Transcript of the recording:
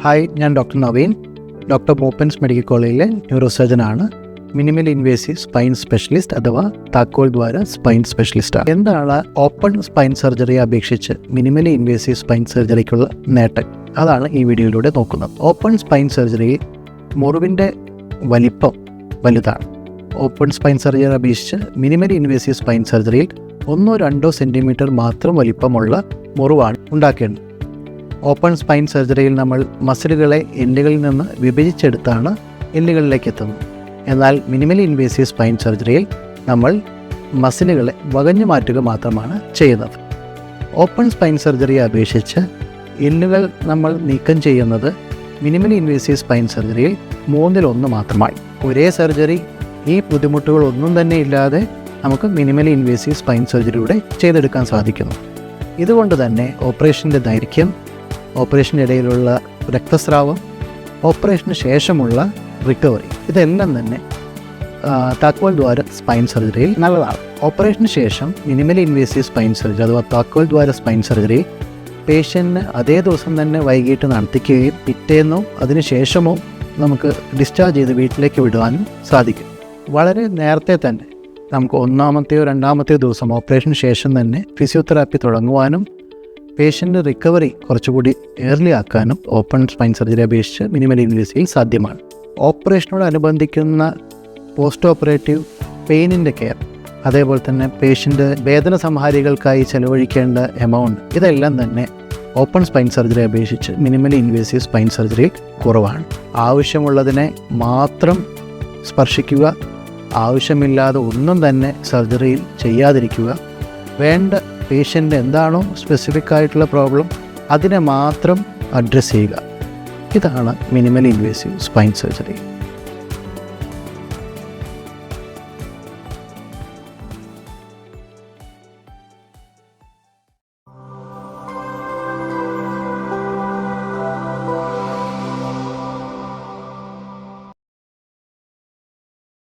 Hi, ഞാൻ doctor Naveen. Doctor Moopen's medical കോളേജിലെ ന്യൂറോസർജനാണ്. Minimally invasive spine specialist അഥവാ താക്കോൽ ദ്വാര സ്പൈൻ സ്പെഷ്യലിസ്റ്റാണ്. എന്താണ് ഓപ്പൺ സ്പൈൻ സർജറിയെ അപേക്ഷിച്ച് മിനിമലി ഇൻവേസീവ് സ്പൈൻ സർജറിക്കുള്ള നേട്ടം? അതാണ് ഈ വീഡിയോയിലൂടെ നോക്കുന്നത്. ഓപ്പൺ സ്പൈൻ സർജറിയിൽ മുറിവിൻ്റെ വലിപ്പം വലുതാണ്. ഓപ്പൺ സ്പൈൻ സർജറിയെ അപേക്ഷിച്ച് മിനിമലി ഇൻവേസീവ് സ്പൈൻ സർജറിയിൽ 1-2 സെൻറ്റിമീറ്റർ മാത്രം വലിപ്പമുള്ള മുറിവാണ് ഉണ്ടാക്കേണ്ടത്. ഓപ്പൺ സ്പൈൻ സർജറിയിൽ നമ്മൾ മസിലുകളെ എല്ലുകളിൽ നിന്ന് വിഭജിച്ചെടുത്താണ് എല്ലുകളിലേക്ക് എത്തുന്നത്. എന്നാൽ മിനിമലി ഇൻവേസീവ് സ്പൈൻ സർജറിയിൽ നമ്മൾ മസിലുകളെ വകഞ്ഞു മാറ്റുക മാത്രമാണ് ചെയ്യുന്നത്. ഓപ്പൺ സ്പൈൻ സർജറിയെ അപേക്ഷിച്ച് എല്ലുകൾ നമ്മൾ നീക്കം ചെയ്യുന്നത് മിനിമലി ഇൻവേസീവ് സ്പൈൻ സർജറിയിൽ 1/3 മാത്രമായി. ഒരേ സർജറി ഈ ബുദ്ധിമുട്ടുകളൊന്നും തന്നെ ഇല്ലാതെ നമുക്ക് മിനിമലി ഇൻവേസീവ് സ്പൈൻ സർജറിയുടെ ചെയ്തെടുക്കാൻ സാധിക്കുന്നു. ഇതുകൊണ്ട് തന്നെ ഓപ്പറേഷൻ്റെ ദൈർഘ്യം, ഓപ്പറേഷൻ്റെ ഇടയിലുള്ള രക്തസ്രാവം, ഓപ്പറേഷന് ശേഷമുള്ള റിക്കവറി, ഇതെല്ലാം തന്നെ താക്കോൽ ദ്വാര സ്പൈൻ സർജറിയിൽ നല്ലതാണ്. ഓപ്പറേഷന് ശേഷം മിനിമലി ഇൻവേസീവ് സ്പൈൻ സർജറി അഥവാ താക്കോൽ ദ്വാര സ്പൈൻ സർജറി പേഷ്യൻറ്റിന് അതേ ദിവസം തന്നെ വൈകിട്ട് നടത്തിക്കുകയും പിറ്റേന്നോ അതിനുശേഷമോ നമുക്ക് ഡിസ്ചാർജ് ചെയ്ത് വീട്ടിലേക്ക് വിടുവാനും സാധിക്കും. വളരെ നേരത്തെ തന്നെ നമുക്ക് 1-ാമത്തെയോ 2-ാമത്തെയോ ദിവസം ഓപ്പറേഷന് ശേഷം തന്നെ ഫിസിയോതെറാപ്പി തുടങ്ങുവാനും പേഷ്യൻ്റ് റിക്കവറി കുറച്ചുകൂടി ഏർലി ആക്കാനും ഓപ്പൺ സ്പൈൻ സർജറി അപേക്ഷിച്ച് മിനിമലി ഇൻവേസീവിൽ സാധ്യമാണ്. ഓപ്പറേഷനോടനുബന്ധിക്കുന്ന പോസ്റ്റ് ഓപ്പറേറ്റീവ് പെയിനിൻ്റെ കെയർ, അതേപോലെ തന്നെ പേഷ്യൻ്റ് വേദന സംഹാരികൾക്കായി ചെലവഴിക്കേണ്ട എമൗണ്ട്, ഇതെല്ലാം തന്നെ ഓപ്പൺ സ്പൈൻ സർജറി അപേക്ഷിച്ച് മിനിമലി ഇൻവേസീവ് സ്പൈൻ സർജറിയിൽ കുറവാണ്. ആവശ്യമുള്ളതിനെ മാത്രം സ്പർശിക്കുക, ആവശ്യമില്ലാതെ ഒന്നും തന്നെ സർജറിയിൽ ചെയ്യാതിരിക്കുക, വേണ്ട പേഷ്യൻ്റ് എന്താണോ സ്പെസിഫിക് ആയിട്ടുള്ള പ്രോബ്ലം അതിനെ മാത്രം അഡ്രസ്സ് ചെയ്യുക. ഇതാണ് മിനിമലി ഇൻവേസീവ് സ്പൈൻ സർജറി.